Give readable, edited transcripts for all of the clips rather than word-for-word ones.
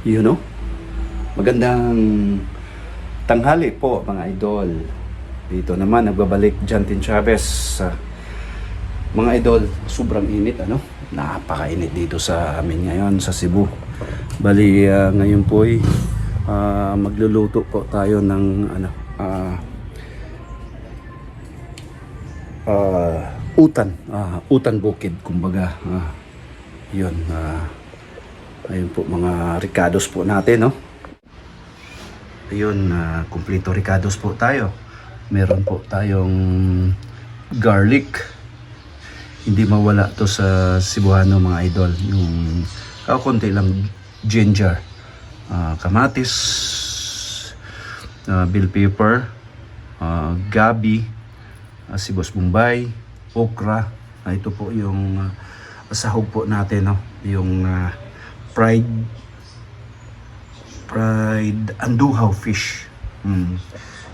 You know? Magandang tanghali po mga idol. Dito naman nagbabalik Jantin Chavez. Mga idol, sobrang init ano? Napakainit dito sa amin ngayon sa Cebu. Bali ngayon po ay magluluto po tayo ng utan bukid kumbaga. Yun. Ayun po mga ricados po natin, no? Ayun, kumpleto ricados po tayo. Meron po tayong garlic. Hindi mawala to sa Cebuano mga idol. Yung konti lang ginger, kamatis, bell pepper, gabi, sibuyas bombay, okra. Ito po yung sahog po natin, no? Yung fried anduhaw fish.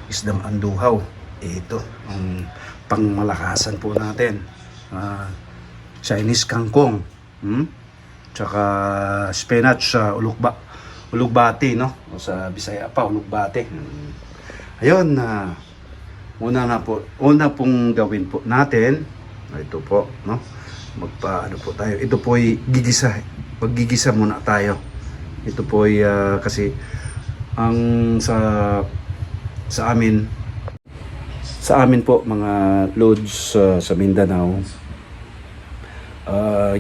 Isdang anduhaw. Ito ang pangmalakasan po natin. Chinese kangkong. Tsaka spinach sa ulugbati, no? O sa Bisaya pa, ulugbati. Ayun, una pong gawin po natin, ito po, no? Magpaano po tayo. Ito po ay gigisa. Paggigisa muna tayo. Ito po ay kasi ang sa amin po mga loads sa Mindanao,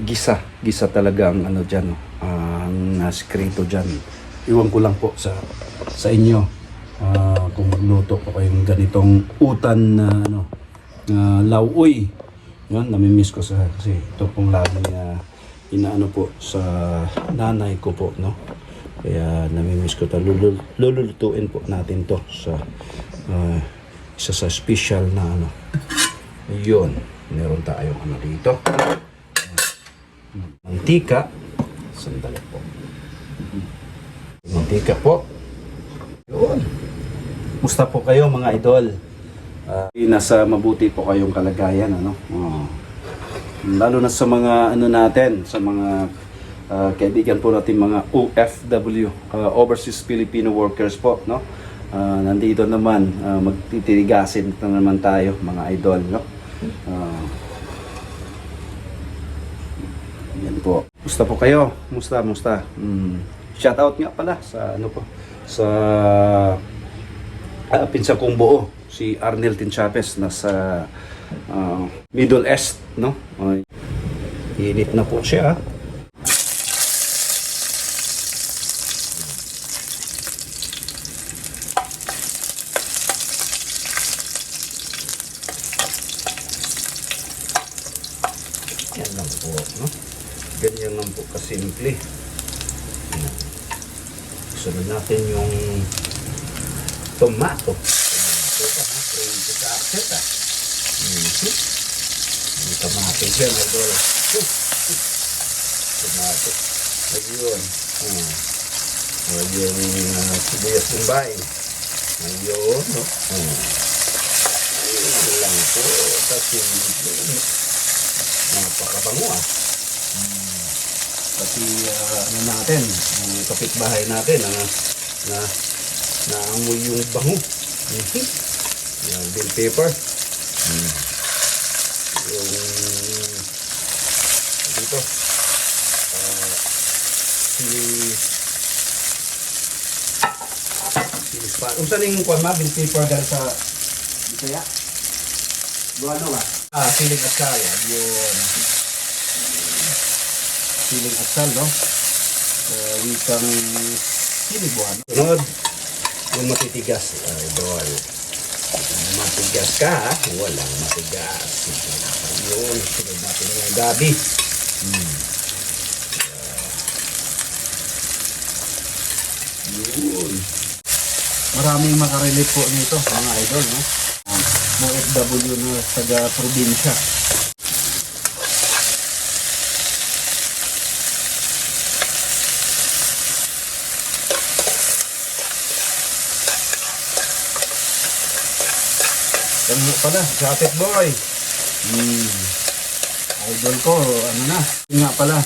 gisa talaga ang ano diyan, no? Ang sikreto diyan. Iwan ko lang po sa inyo kung magluto po kayong ganitong utan na lauoy. Yan, namimiss ko kasi ito pong lagi inaano po sa nanay ko po, no? Kaya namimiss ko lulutuin po natin to sa isa sa special na ano. Ayun, meron tayong ano dito. Mantika. Sandali po. Mantika po. Yun. Musta po kayo mga idol? Nasa mabuti po kayong kalagayan, ano? Lalo na sa mga ano natin, sa mga kaibigan po natin, mga OFW, Overseas Filipino Workers po, no? Nandito naman, magtitirigasin na naman tayo, mga idol, no? Yan po. Musta po kayo? Musta? Shout out nga pala sa ano po, sa pinsan kong buo, si Arnel Tinchapes, nasa Middle East, no? Init na po siya. Yan lang po, no? Ganyan lang po kasimple. Sunod natin yung tomato. Yung tomato dyan, idol. Tomato. Ayun. Ayun yung sibuyas bombay. Ayun. Ayun lang po. Kasi napakabango Kasi ano natin, yung kapitbahay natin na naamoy yung bango. Yan, bell pepper. Yung dito sili spot. Kung saan yung kwan ma, bell pepper dahil sa Bisaya? Buwan ba? Siling asal. Yun. Siling asal, no? Wikang sili buwan. Sunod, yung matitigas. Idol. Matigas ka, ha? Walang matigas. Yun, sunod natin yung gabi. Yun. Maraming makarelate po nito, mga idol, no? OFW na taga-probinsya. Ano pala, Japet Boy. Idol ko, ano na. Yun nga pala,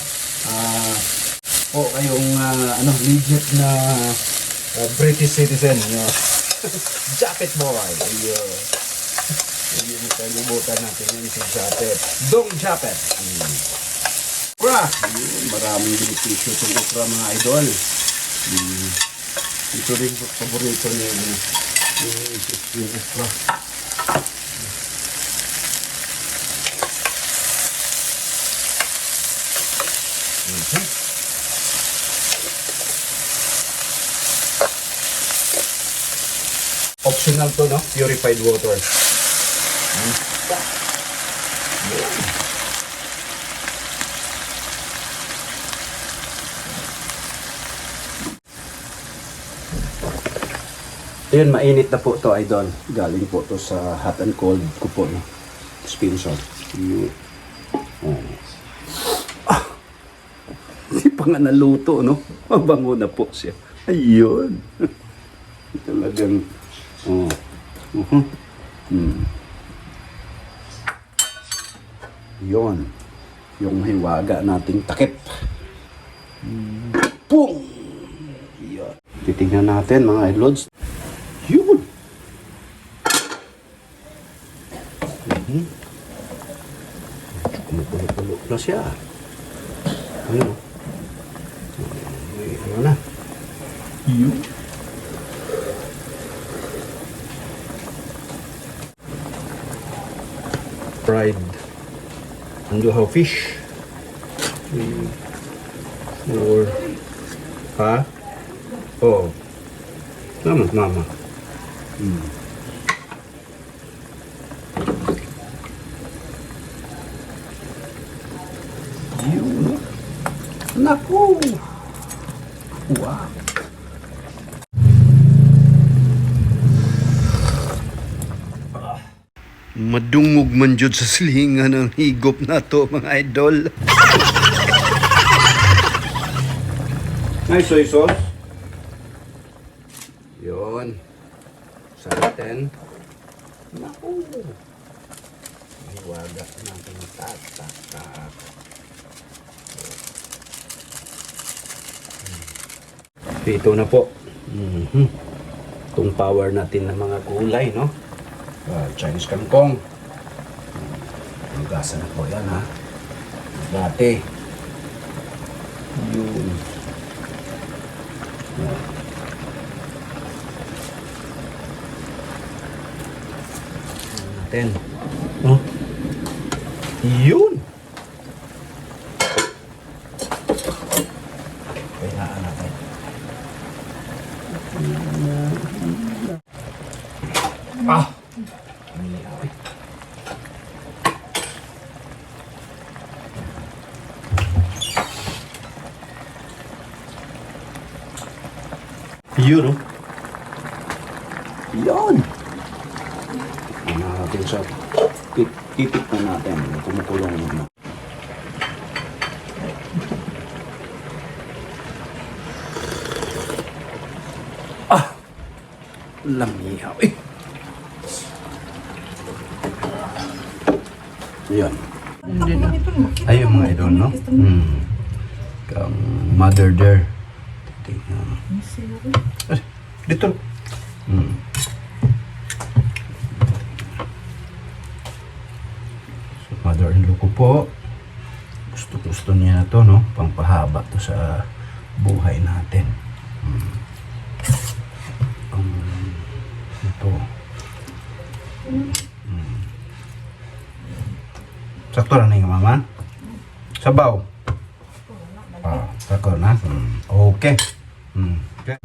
po kayong legit na British citizen. Japet boy. Ayun. Hindi mo kalimutan natin yun si Japet. Dong Japet. Okra. Maraming benepisyo itong okra mga idol. Ito rin paborito niya yung okra. Optional to, no? Purified water. Ayun, mainit na po to, idol. Galing po to sa hot and cold ko po, no? Spin shot. Hindi pa nga naluto, no? Mabango na po siya. Ayun. Talagang, Yun. Yung hiwaga nating takip. Pung! Yun. Titignan natin, mga idlods. Yun. Kumukulo-kulo na siya. Ayun. Ano na? Yun. Fried anduhaw fish. Or ha? Oh. Mama. Yun. Naku. Wow. Madungog man jud sa silingan ng higop na to, mga idol. May soy sauce. Yun. Sa atin. Naku. Hiwaga natin tatak. Ito na po. Itong power natin ng mga gulay, no? Chinese kangkong. Hugasan na po yan, ha? Dati. Yun. Natin. Oh. Yun. Kailangan natin. Ah! Yun, oh. Yun. Ano natin siya. Titik na natin. Kumukulong naman. Ah! Lamiyaw. Eh! Yun. Ayun mga idol, no? Kang mother there. Dito. So, mother-in-law ko po. Gusto niya to, no? Pampahaba to sa buhay natin. Ito. Sakto na yung mama? Sabaw? Sakto na? Okay. Okay.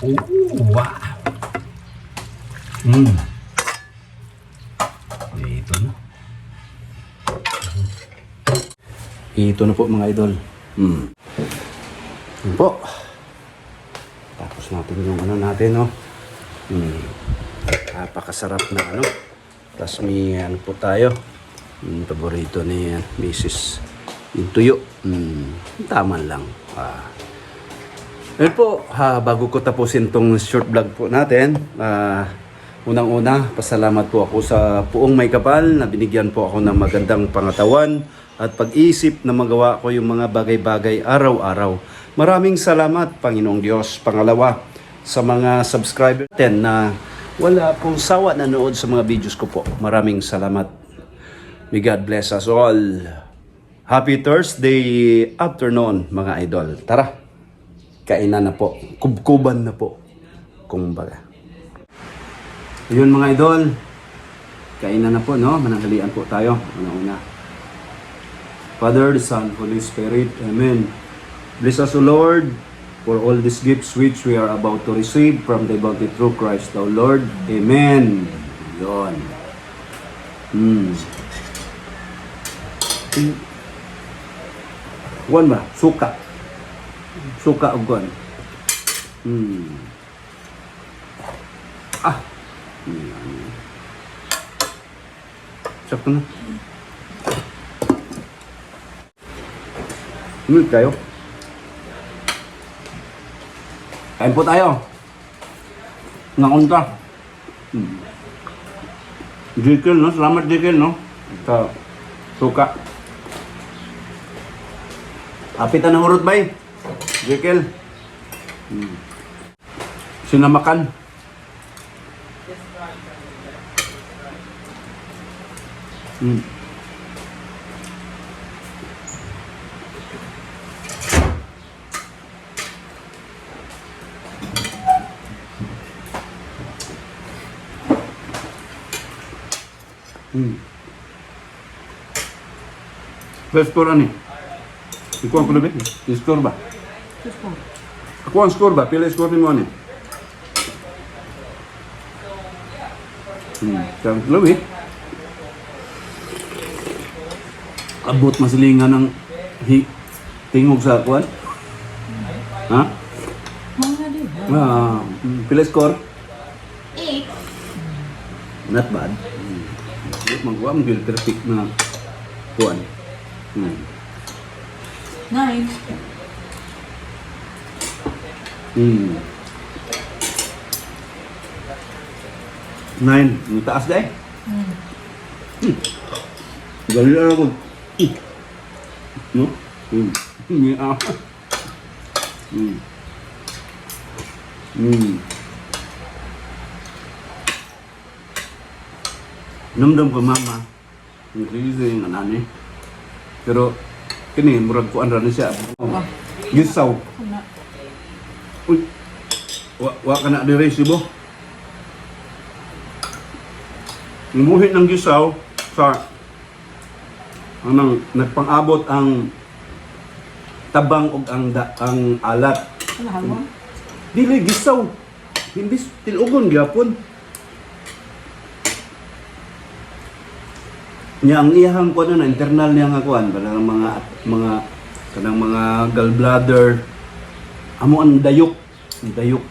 Wow. Ito na. Ito na po mga idol. Yun po. Tapos natin yung ano natin, no? Napakasarap na ano. Tapos may ano po tayo. Paborito ni Mrs. Yung tuyo. Tama lang. Ayun po, bago ko tapusin tong short vlog po natin, unang-una, pasalamat po ako sa Puong May Kapal na binigyan po ako ng magandang pangatawan at pag-isip na magawa ko yung mga bagay-bagay araw-araw. Maraming salamat, Panginoong Diyos. Pangalawa, sa mga subscriber natin na wala pong sawa nanood sa mga videos ko po. Maraming salamat. May God bless us all. Happy Thursday afternoon, mga idol. Tara, kainan na po. Kubkuban na po, kumbaga. Ayun mga idol, kainan na po, no? Mananghalian po tayo. Una-una. Father, the Son, Holy Spirit. Amen. Bless us, O Lord, for all these gifts which we are about to receive from the bounty through Christ our Lord. Amen. Yun. Kuwan ba? Suka. Suka o kuwan. Sakto na. Tayo. Kain po tayo. Nakunta. Jekyll, no? Salamat, Jekyll, no? Sa suka. Apitan ng urot, bay. Jekyll. Sinamakan. Score ani. Ikaw ang kulubit. Score ba? Ako ang score ba? Pila score ni mo ani? Kang kulubit. Abot masilingan ng tingog sa kuan. Ha? Pila score? 8. Not bad. Magawa mo yung perfect na kuan. 9. 9. Yung taas dahil? Galing na ako. No? Namdam ko mama. Ang krizi yung anani. Pero, kini, murag kuan rin siya. Gisaw. Uy, wa ka na di resibo. Imuhin ng gisaw sa anang nagpang-abot ang tabang ug ang alat. Dili gisaw. Hindi tilugon gyapon. Nya ang iyahang kuan na internal niya nga kuan kanang mga gallbladder amo ang dayok. Dayok.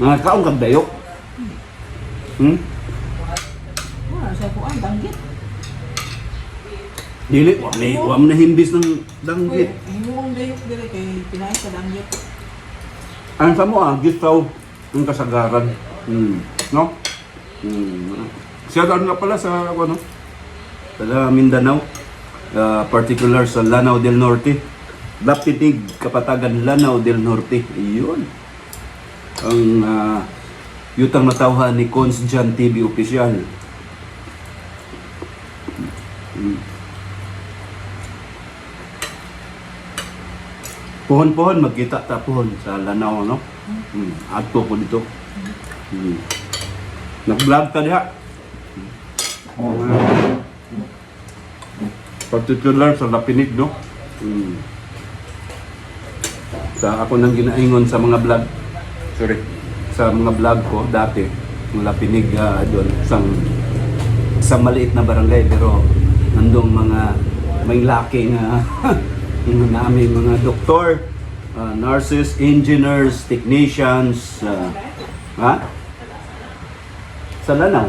Nga kaong kag dayok. Sa kuan danggit. Dili wa na himbis ng danggit. Imong dayok dire kay pinaay sa danggit. Ang samo gisaw ang kasagaran. No? Siya nga pala sa ano? Sa Mindanao, particular sa Lanao del Norte. Dapitig Kapatagan Lanao del Norte. Iyon. Ang yutang natawhan ni Cons Jan TV Official. Pohon-pohon magkita ta pohon sa Lanao, no? Adto ko dito. Nag-vlog ka diha. Particular sa Lapinig, no? Sa ako nang ginaingon sa mga vlog. Sorry. Sa mga vlog ko dati, mga Lapinig doon sa maliit na barangay pero nandong mga may laking namin mga doktor, nurses, engineers, technicians, sa Lanao,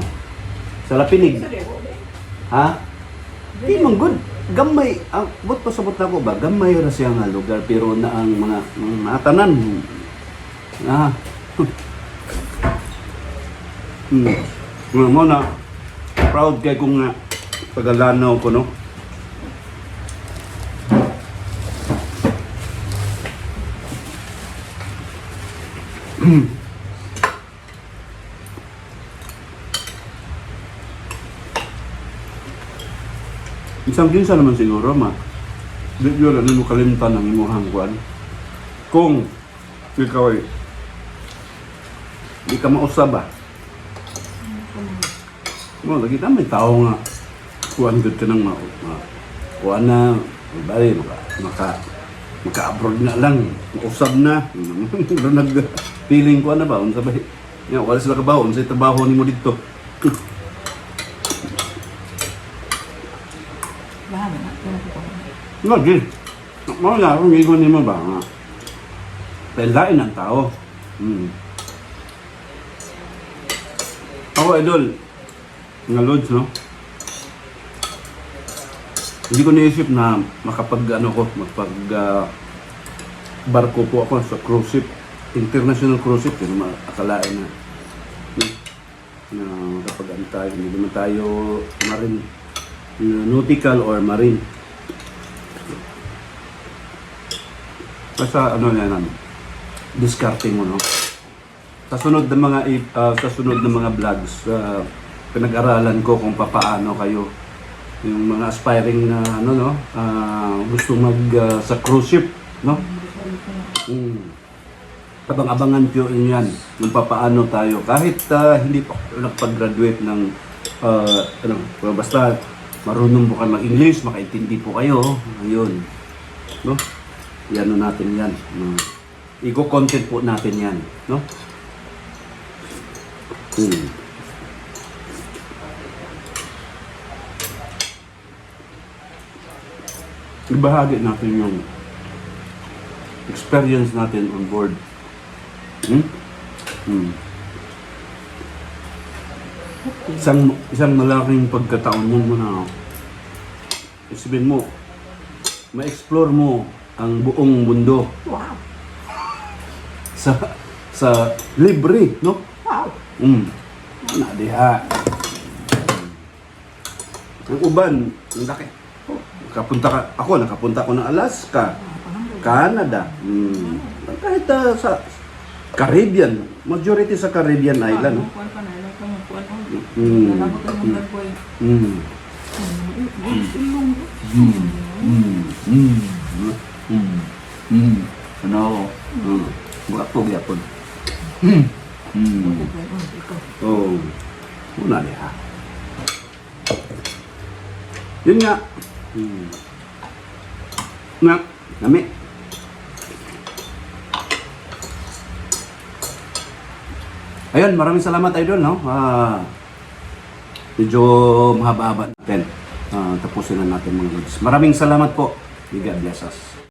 sa Lapinig. Ha? Di man good. Gamay, but pasabot na ko ba? Gamay ra siya nga lugar pero na ang mga tanan. Mo na proud kay kung Pagalanaw ko, no? Isang ginsa naman siguro, ma. Di yun, ano mo kalimtan ng imuhang kuan. Kung ikaw ay di ka mausab ba? Mo, lagi na may tao nga. Kuan gud ka ng kuan na, bali, maka-abroad na lang. Mausab na. Pero nag-feeling kuan na ba? Unsa ba? Nga, wala sila kabaho. Unsa yung trabaho ni mo dito? Lahat na. Kaya ko pa. Lagi. Mga kung igon ni mo ba? Pelain ang tao. Ako, idol. Nga Lods, no? Hindi ko naisip na barko po ako sa cruise ship. International cruise ship. Hindi naman akalain na kapag ano tayo, hindi naman tayo marine, nautical or marine. Basta ano yan, discarding mo, no? Sa sunod ng mga vlogs, pinag-aralan ko kung paano kayo, yung mga aspiring na gusto sa cruise ship, no? Abang-abangan ko yan, kung paano tayo, kahit hindi pa nagpag-graduate ng basta marunong po kayo mag-English, makaintindi po kayo, ayun, no? Yan natin yan, i-content po natin yan, no? Ibahagi natin yung experience natin on board. Isang malaking pagkataon mo na isipin mo, ma-explore mo ang buong mundo Wow! sa libre, no? Wow! Diha. Ang uban, ang laki. Nakapunta ko ng Alaska, Canada, kahit sa Caribbean, majority sa Caribbean island. Kuwan pa na, alam ko yung kuwan. Mm. Nalabot ko yung gagawin. Ilong. Ano? Bukat po gyapon. Oh. Una niya. Yun nga. Nami. Ayun, maraming salamat idol, no? Medyo mahaba-haba natin. Tapusin na natin mga lods. Maraming salamat po. God bless us.